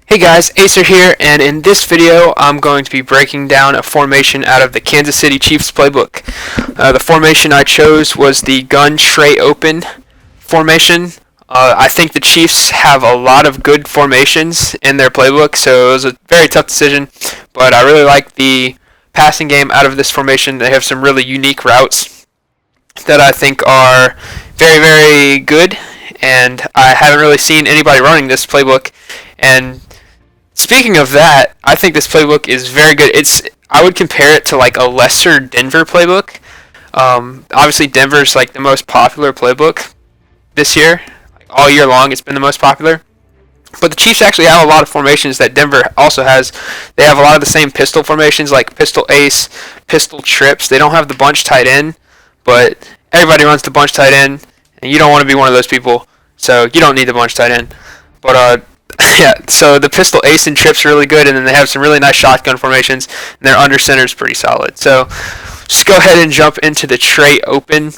Hey guys, Acer here, and in this video I'm going to be breaking down a formation out of the Kansas City Chiefs playbook. The formation I chose was the gun Trey open formation. I think the Chiefs have a lot of good formations in their playbook, so it was a very tough decision, but I really like the passing game out of this formation. They have some really unique routes that I think are very, very good, and I haven't really seen anybody running this playbook. And speaking of that, I think this playbook is very good. I would compare it to like a lesser Denver playbook. Obviously, Denver's like the most popular playbook this year. Like, all year long, it's been the most popular. But the Chiefs actually have a lot of formations that Denver also has. They have a lot of the same pistol formations, like pistol ace, pistol trips. They don't have the bunch tight end, but everybody runs the bunch tight end, and you don't want to be one of those people, so you don't need the bunch tight end. But yeah, so the pistol ace and trips are really good, and then they have some really nice shotgun formations, and their under center is pretty solid. So just go ahead and jump into the Trey open.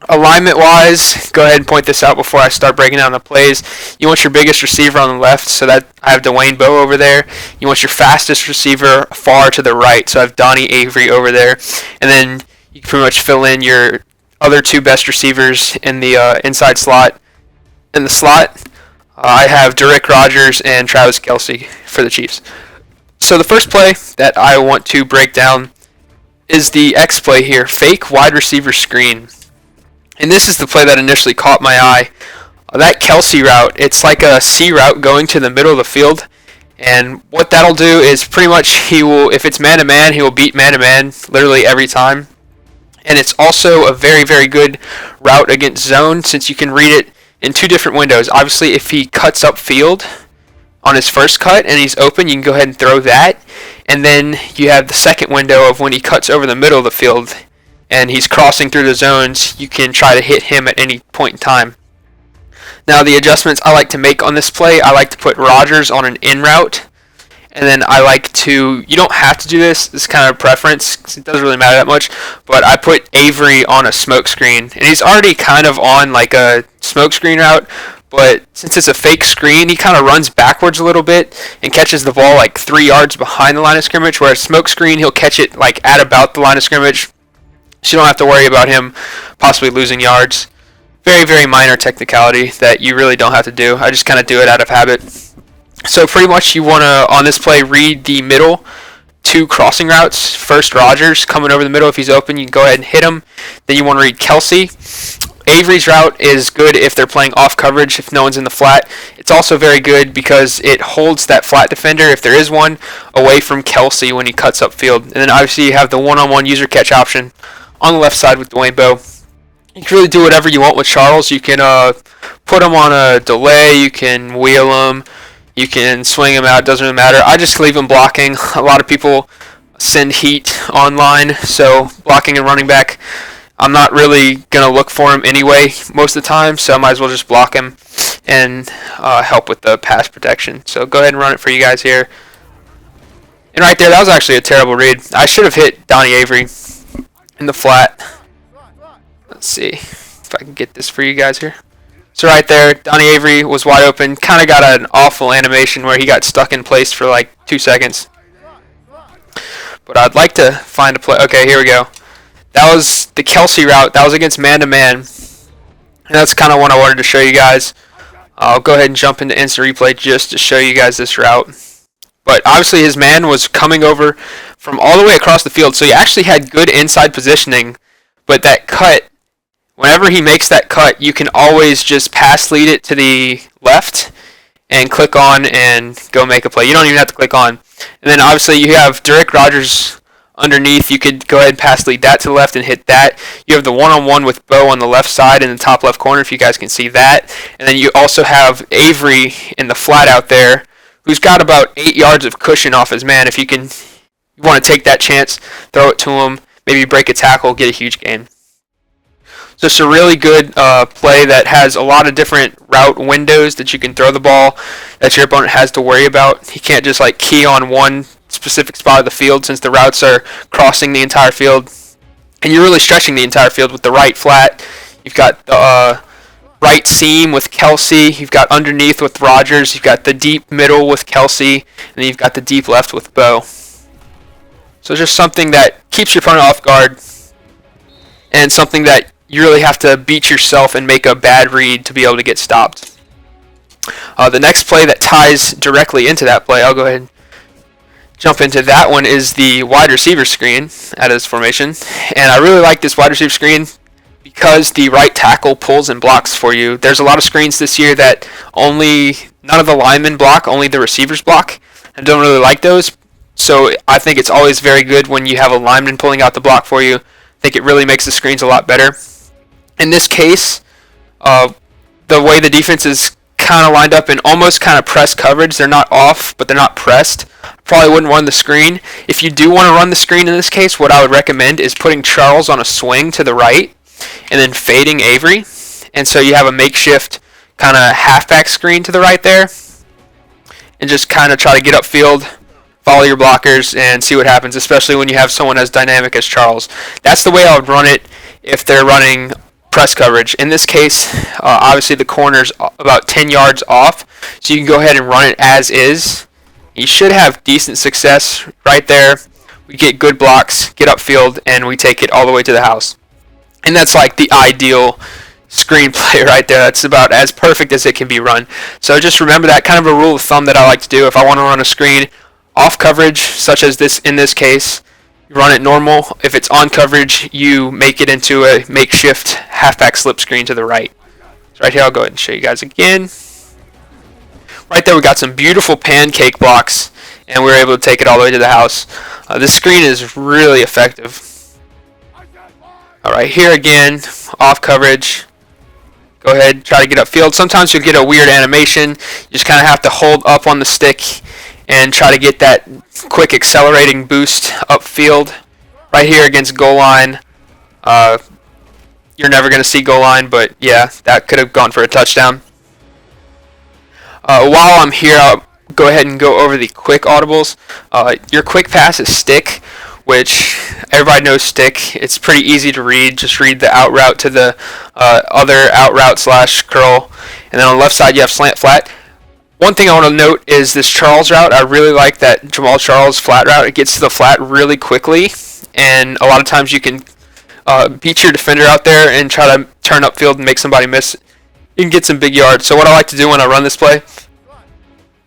Alignment wise, go ahead and point this out before I start breaking down the plays. You want your biggest receiver on the left, so that I have Dwayne Bowe over there. You want your fastest receiver far to the right, so I have Donnie Avery over there. And then you can pretty much fill in your other two best receivers in the inside slot. In the slot, I have Derrick Rogers and Travis Kelce for the Chiefs. So the first play that I want to break down is the X play here, fake wide receiver screen. And this is the play that initially caught my eye. That Kelce route, it's like a C route going to the middle of the field. And what that'll do is pretty much if it's man-to-man, he will beat man-to-man literally every time. And it's also a very, very good route against zone since you can read it in two different windows. Obviously, if he cuts up field on his first cut and he's open, you can go ahead and throw that. And then you have the second window of when he cuts over the middle of the field and he's crossing through the zones, you can try to hit him at any point in time. Now, the adjustments I like to make on this play, I like to put Rodgers on an in route. And then I like to, you don't have to do this is kind of a preference, 'cause it doesn't really matter that much, but I put Avery on a smoke screen. And he's already kind of on like a smoke screen route, but since it's a fake screen, he kind of runs backwards a little bit and catches the ball like 3 yards behind the line of scrimmage, whereas smoke screen, he'll catch it like at about the line of scrimmage, so you don't have to worry about him possibly losing yards. Very, very minor technicality that you really don't have to do. I just kind of do it out of habit. So pretty much you want to, on this play, read the middle two crossing routes. First, Rodgers coming over the middle. If he's open, you can go ahead and hit him. Then you want to read Kelce. Avery's route is good if they're playing off coverage, if no one's in the flat. It's also very good because it holds that flat defender, if there is one, away from Kelce when he cuts upfield. And then obviously you have the one-on-one user catch option on the left side with Dwayne Bowe. You can really do whatever you want with Charles. You can put him on a delay. You can wheel him. You can swing him out, doesn't really matter. I just leave him blocking. A lot of people send heat online, so blocking and running back, I'm not really going to look for him anyway most of the time, so I might as well just block him and help with the pass protection. So go ahead and run it for you guys here. And right there, that was actually a terrible read. I should have hit Donnie Avery in the flat. Let's see if I can get this for you guys here. So right there, Donnie Avery was wide open. Kind of got an awful animation where he got stuck in place for like 2 seconds. But I'd like to find a play. Okay, here we go. That was the Kelce route. That was against man-to-man. And that's kind of what I wanted to show you guys. I'll go ahead and jump into instant replay just to show you guys this route. But obviously his man was coming over from all the way across the field. So he actually had good inside positioning. But that cut, whenever he makes that cut, you can always just pass lead it to the left and click on and go make a play. You don't even have to click on. And then obviously you have Derrick Rogers underneath. You could go ahead and pass lead that to the left and hit that. You have the one-on-one with Bowe on the left side in the top left corner, if you guys can see that. And then you also have Avery in the flat out there, who's got about 8 yards of cushion off his man. If you want to take that chance, throw it to him, maybe break a tackle, get a huge gain. Just a really good play that has a lot of different route windows that you can throw the ball that your opponent has to worry about. He can't just like key on one specific spot of the field since the routes are crossing the entire field. And you're really stretching the entire field with the right flat. You've got right seam with Kelsey, you've got underneath with Rogers, you've got the deep middle with Kelsey, and then you've got the deep left with Bo. So just something that keeps your opponent off guard, and something that you really have to beat yourself and make a bad read to be able to get stopped. The next play that ties directly into that play, I'll go ahead and jump into that one, is the wide receiver screen out of this formation. And I really like this wide receiver screen because the right tackle pulls and blocks for you. There's a lot of screens this year that none of the linemen block, only the receivers block. I don't really like those. So I think it's always very good when you have a lineman pulling out the block for you. I think it really makes the screens a lot better. In this case, the way the defense is kind of lined up in almost kind of press coverage. They're not off, but they're not pressed. Probably wouldn't run the screen. If you do want to run the screen in this case, what I would recommend is putting Charles on a swing to the right and then fading Avery. And so you have a makeshift kind of halfback screen to the right there. And just kind of try to get upfield, follow your blockers, and see what happens, especially when you have someone as dynamic as Charles. That's the way I would run it if they're running press coverage. In this case, obviously the corner's about 10 yards off, so you can go ahead and run it as is. You should have decent success right there. We get good blocks, get upfield, and we take it all the way to the house. And that's like the ideal screenplay right there. That's about as perfect as it can be run. So just remember that, kind of a rule of thumb that I like to do. If I want to run a screen off coverage, such as this in this case, you run it normal. If it's on coverage, you make it into a makeshift halfback slip screen to the right. So right here, I'll go ahead and show you guys again. Right there, we got some beautiful pancake blocks, and we were able to take it all the way to the house. This screen is really effective. All right, here again, off coverage. Go ahead, try to get upfield. Sometimes you'll get a weird animation. You just kind of have to hold up on the stick and try to get that quick accelerating boost upfield. Right here against goal line. You're never going to see goal line, but yeah, that could have gone for a touchdown. While I'm here, I'll go ahead and go over the quick audibles. Your quick pass is stick, which everybody knows stick. It's pretty easy to read. Just read the out route to the other out route / curl. And then on the left side, you have slant flat. One thing I want to note is this Charles route. I really like that Jamal Charles flat route. It gets to the flat really quickly, and a lot of times you can beat your defender out there and try to turn upfield and make somebody miss. You can get some big yards. So what I like to do when I run this play,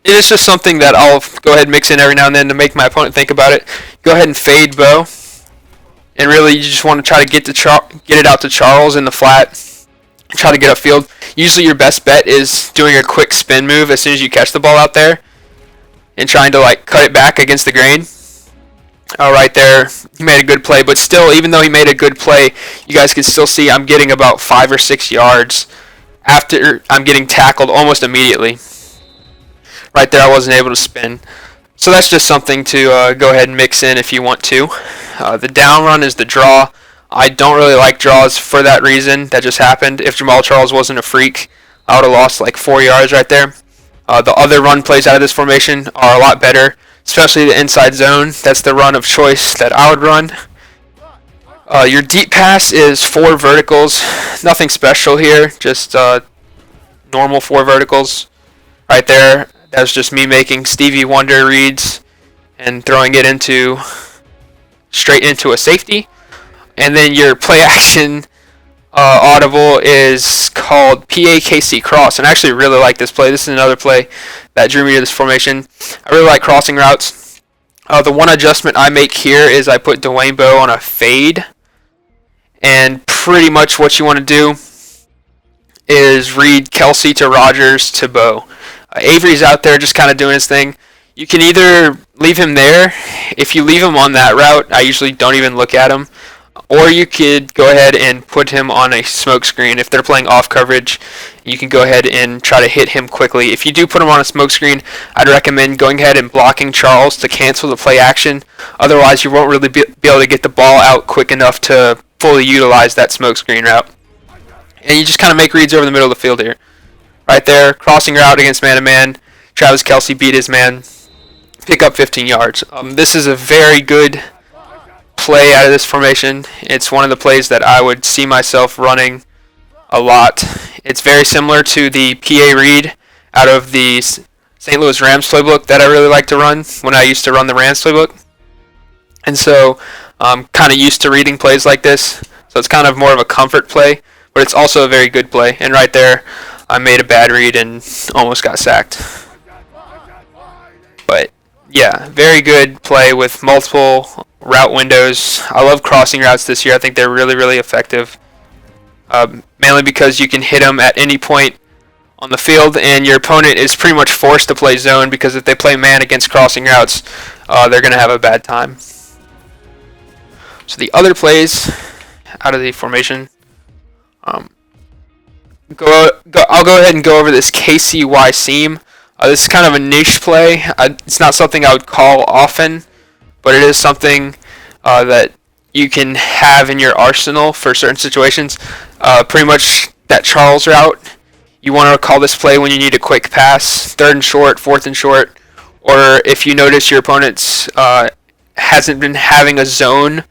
it is just something that I'll go ahead and mix in every now and then to make my opponent think about it. Go ahead and fade Bo, and really you just want to try to get it out to Charles in the flat. Try to get upfield. Usually your best bet is doing a quick spin move as soon as you catch the ball out there and trying to like cut it back against the grain. Right there, he made a good play, but still, even though he made a good play, you guys can still see I'm getting about 5 or 6 yards after I'm getting tackled almost immediately. Right there, I wasn't able to spin. So that's just something to go ahead and mix in if you want to. The down run is the draw. I don't really like draws for that reason. That just happened. If Jamal Charles wasn't a freak, I would have lost like 4 yards right there. The other run plays out of this formation are a lot better, especially the inside zone. That's the run of choice that I would run. Your deep pass is 4 verticals. Nothing special here, just normal 4 verticals right there. That's just me making Stevie Wonder reads and throwing it straight into a safety. And then your play action audible is called PAKC cross, and I actually really like this play. This is another play that drew me to this formation. I really like crossing routes. The one adjustment I make here is I put Dwayne Bowe on a fade, and pretty much what you want to do is read Kelsey to Rogers to Bowe. Avery's out there just kind of doing his thing. You can either leave him there. If you leave him on that route, I usually don't even look at him. Or you could go ahead and put him on a smoke screen. If they're playing off coverage, you can go ahead and try to hit him quickly. If you do put him on a smoke screen, I'd recommend going ahead and blocking Charles to cancel the play action. Otherwise, you won't really be able to get the ball out quick enough to fully utilize that smoke screen route. And you just kind of make reads over the middle of the field here. Right there, crossing route against man-to-man. Travis Kelce beat his man. Pick up 15 yards. This is a very good play out of this formation. It's one of the plays that I would see myself running a lot. It's very similar to the PA read out of the St. Louis Rams playbook that I really like to run when I used to run the Rams playbook. And so I'm kind of used to reading plays like this. So it's kind of more of a comfort play, but it's also a very good play. And right there, I made a bad read and almost got sacked. But yeah, very good play with multiple route windows. I love crossing routes this year. I think they're really, really effective. Mainly because you can hit them at any point on the field, and your opponent is pretty much forced to play zone, because if they play man against crossing routes, they're going to have a bad time. So the other plays out of the formation, I'll go ahead and go over this KCY seam. This is kind of a niche play. It's not something I would call often, but it is something that you can have in your arsenal for certain situations. Pretty much that Charles route. You want to call this play when you need a quick pass, 3rd and short, 4th and short, or if you notice your opponent's hasn't been having a zone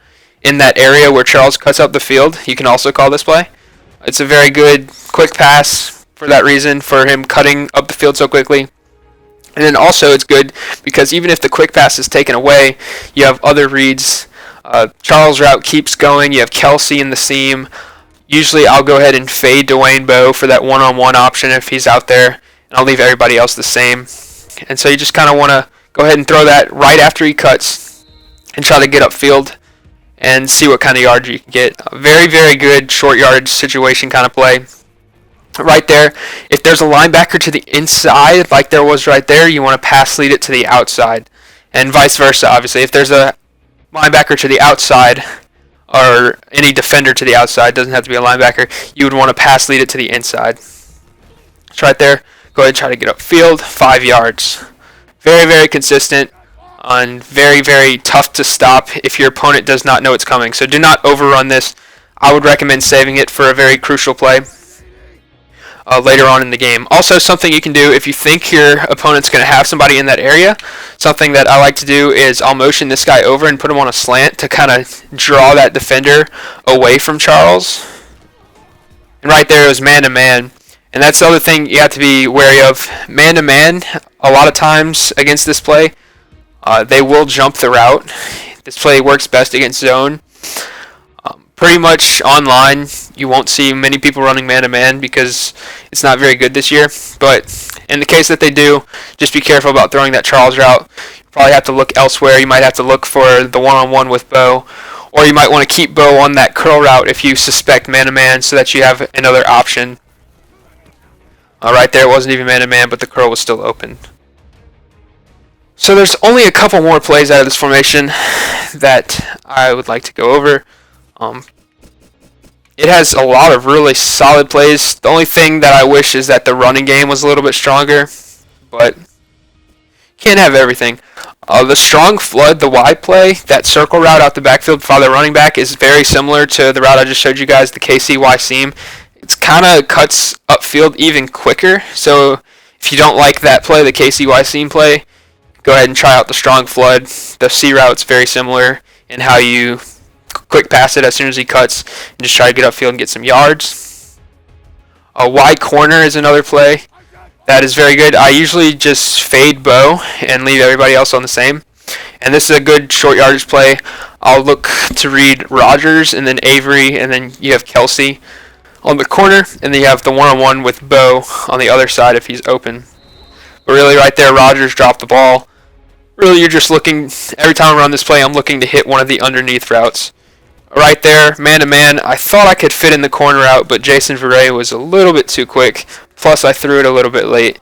in that area where Charles cuts up the field, you can also call this play. It's a very good quick pass for that reason, for him cutting up the field so quickly. And then also it's good because even if the quick pass is taken away, you have other reads. Charles' route keeps going. You have Kelsey in the seam. Usually I'll go ahead and fade Dwayne Bowe for that one-on-one option if he's out there, and I'll leave everybody else the same. And so you just kind of want to go ahead and throw that right after he cuts and try to get upfield and see what kind of yardage you can get. A very, very good short yardage situation kind of play. Right there, if there's a linebacker to the inside, like there was right there, you want to pass lead it to the outside. And vice versa, obviously. If there's a linebacker to the outside, or any defender to the outside, doesn't have to be a linebacker, you would want to pass lead it to the inside. It's right there. Go ahead and try to get upfield, 5 yards. Very, very consistent, and very, very tough to stop if your opponent does not know it's coming. So do not overrun this. I would recommend saving it for a very crucial play later on in the game. Also, something you can do if you think your opponent's going to have somebody in that area, something that I like to do is I'll motion this guy over and put him on a slant to kind of draw that defender away from Charles. And right there it was man-to-man. And that's the other thing you have to be wary of. Man-to-man, a lot of times against this play, they will jump the route. This play works best against zone. Pretty much online, you won't see many people running man-to-man because it's not very good this year. But in the case that they do, just be careful about throwing that Charles route. You probably have to look elsewhere. You might have to look for the one-on-one with Bowe. Or you might want to keep Bowe on that curl route if you suspect man-to-man so that you have another option. Right there, it wasn't even man-to-man, but the curl was still open. So there's only a couple more plays out of this formation that I would like to go over. It has a lot of really solid plays. The only thing that I wish is that the running game was a little bit stronger, but can't have everything. The strong flood, the Y play, that circle route out the backfield for the running back is very similar to the route I just showed you guys, the KCY seam. It's kind of cuts upfield even quicker, so if you don't like that play, the KCY seam play, go ahead and try out the strong flood. The C route's very similar in how you quick pass it as soon as he cuts and just try to get upfield and get some yards. A Y corner is another play that is very good. I usually just fade Bowe and leave everybody else on the same. And this is a good short yardage play. I'll look to read Rogers and then Avery, and then you have Kelsey on the corner, and then you have the one-on-one with Bowe on the other side if he's open. But really right there, Rogers dropped the ball. Really, you're just looking, every time I run this play, I'm looking to hit one of the underneath routes. Right there, man-to-man, I thought I could fit in the corner out, but Jason Verrey was a little bit too quick. Plus, I threw it a little bit late.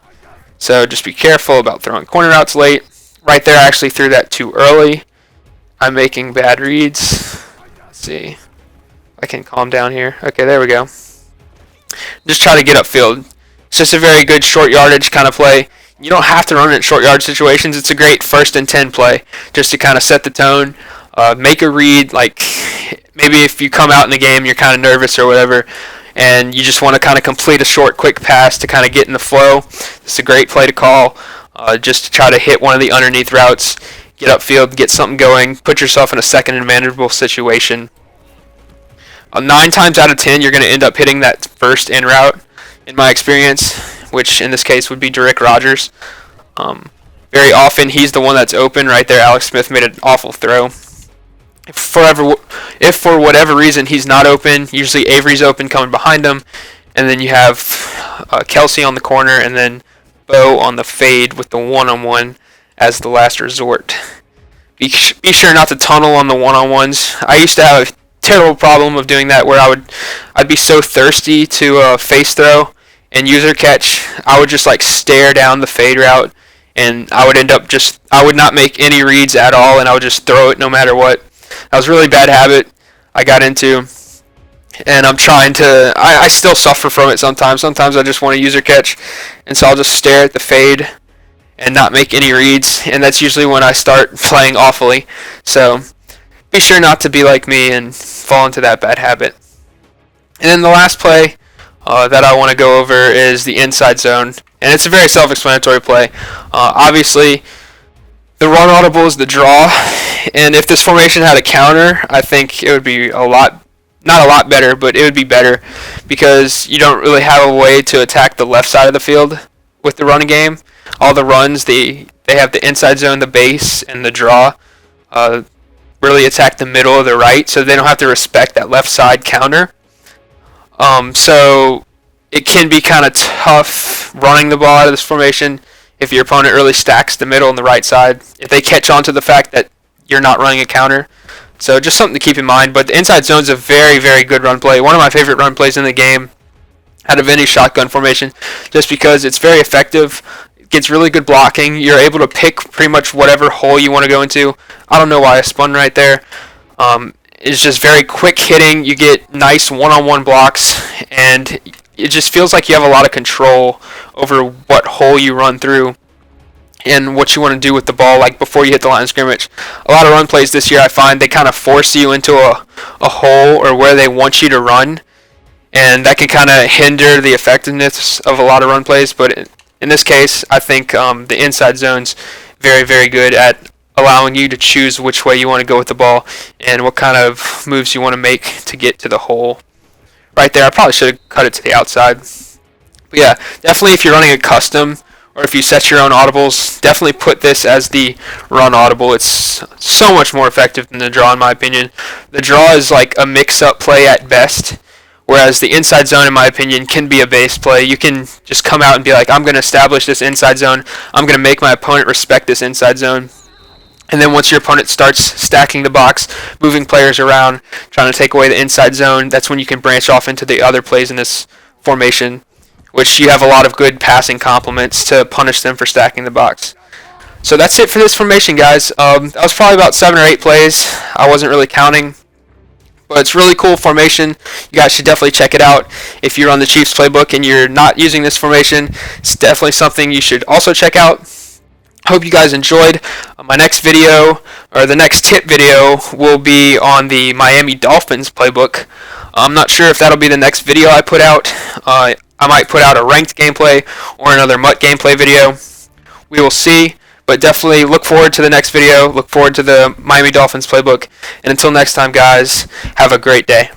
So just be careful about throwing corner routes late. Right there, I actually threw that too early. I'm making bad reads. Let's see. I can calm down here. Okay, there we go. Just try to get upfield. It's just a very good short yardage kind of play. You don't have to run it in short yardage situations. It's a great 1st and 10 play just to kind of set the tone. Make a read, like maybe if you come out in the game, you're kind of nervous or whatever, and you just want to kind of complete a short, quick pass to kind of get in the flow. It's a great play to call, just to try to hit one of the underneath routes, get upfield, get something going, put yourself in a second and manageable situation. 9 times out of 10, you're going to end up hitting that first in route, in my experience, which in this case would be Derrick Rogers. Very often, he's the one that's open right there. Alex Smith made an awful throw. If for whatever reason he's not open, usually Avery's open coming behind him, and then you have Kelsey on the corner, and then Bo on the fade with the one-on-one as the last resort. Be sure not to tunnel on the one-on-ones. I used to have a terrible problem of doing that where I'd be so thirsty to face throw and user catch. I would just like stare down the fade route, and I would not make any reads at all, and I would just throw it no matter what. That was a really bad habit I got into, and I still suffer from it sometimes. Sometimes I just want to user catch, and so I'll just stare at the fade and not make any reads, and that's usually when I start playing awfully. So be sure not to be like me and fall into that bad habit. And then the last play that I want to go over is the inside zone, and it's a very self-explanatory play. Obviously, the run audible is the draw, and if this formation had a counter, I think it would be not a lot better, but it would be better because you don't really have a way to attack the left side of the field with the running game. All the runs, they have the inside zone, the base, and the draw. Really attack the middle of the right, so they don't have to respect that left side counter. So it can be kind of tough running the ball out of this formation if your opponent really stacks the middle and the right side, if they catch on to the fact that you're not running a counter. So just something to keep in mind. But the inside zone is a very, very good run play. One of my favorite run plays in the game out of any shotgun formation, just because it's very effective. It gets really good blocking. You're able to pick pretty much whatever hole you want to go into. I don't know why I spun right there. It's just very quick hitting. You get nice one-on-one blocks, and it just feels like you have a lot of control over what hole you run through and what you want to do with the ball, like before you hit the line of scrimmage. A lot of run plays this year, I find they kind of force you into a hole or where they want you to run, and that can kind of hinder the effectiveness of a lot of run plays. But in this case, I think the inside zone's very, very good at allowing you to choose which way you want to go with the ball and what kind of moves you want to make to get to the hole. Right there, I probably should have cut it to the outside. But yeah, definitely if you're running a custom or if you set your own audibles, definitely put this as the run audible. It's so much more effective than the draw in my opinion. The draw is like a mix-up play at best, whereas the inside zone in my opinion can be a base play. You can just come out and be like, I'm going to establish this inside zone. I'm going to make my opponent respect this inside zone. And then once your opponent starts stacking the box, moving players around, trying to take away the inside zone, that's when you can branch off into the other plays in this formation, which you have a lot of good passing complements to punish them for stacking the box. So that's it for this formation, guys. That was probably about 7 or 8 plays. I wasn't really counting. But it's really cool formation. You guys should definitely check it out. If you're on the Chiefs playbook and you're not using this formation, it's definitely something you should also check out. Hope you guys enjoyed. My next video, or the next tip video, will be on the Miami Dolphins playbook. I'm not sure if that'll be the next video I put out. I might put out a ranked gameplay or another MUT gameplay video. We will see, but definitely look forward to the next video. Look forward to the Miami Dolphins playbook. And until next time, guys, have a great day.